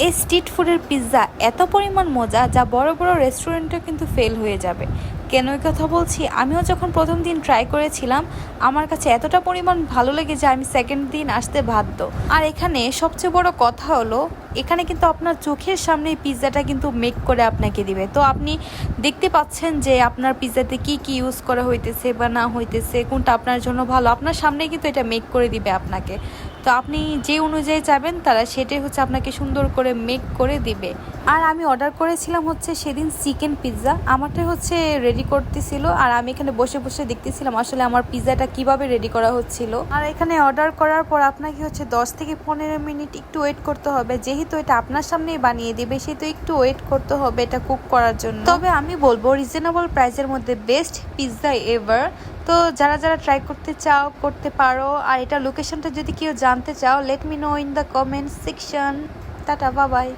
এই স্ট্রিট ফুডের পিৎজা এত পরিমাণ মজা যা বড় বড় রেস্টুরেন্টে কিন্তু ফেল হয়ে যাবে। কেন এই কথা বলছি, আমিও যখন প্রথম দিন ট্রাই করেছিলাম আমার কাছে এতটা পরিমাণ ভালো লেগে যে আমি সেকেন্ড দিন আসতে বাধ্য। আর এখানে সবচেয়ে বড় কথা হলো এখানে কিন্তু আপনার চোখের সামনে পিৎজাটা কিন্তু মেক করে আপনাকে দিবে। তো আপনি দেখতে পাচ্ছেন যে আপনার পিৎজাতে কি কি ইউজ করা হইতেছে বা না হইতেছে, কোনটা আপনার জন্য ভালো, আপনার সামনে কিন্তু এটা মেক করে দিবে আপনাকে। তো আপনি যে অনুযায়ী চাবেন তারা সেটাই হচ্ছে আপনাকে সুন্দর করে মেক করে দিবে। আর আমি অর্ডার করেছিলাম হচ্ছে সেদিন চিকেন পিৎজা, আমারটাই হচ্ছে রেডি করতেছিল আর আমি এখানে বসে বসে দেখতেছিলাম আসলে আমার পিৎজাটা কিভাবে রেডি করা হচ্ছিল। আর এখানে অর্ডার করার পর আপনাকে হচ্ছে 10 থেকে 15 মিনিট একটু ওয়েট করতে হবে, যেহেতু এটা আপনার সামনেই বানিয়ে দিবে সেহেতু একটু ওয়েট করতে হবে এটা কুক করার জন্য। তবে আমি বলবো রিজনেবল প্রাইসের মধ্যে বেস্ট পিৎজা এভার। তো যারা যারা ট্রাই করতে চাও করতে পারো। আর এটা লোকেশনটা যদি কেউ জানতে চাও let me no in the comment section. Tata, bye bye.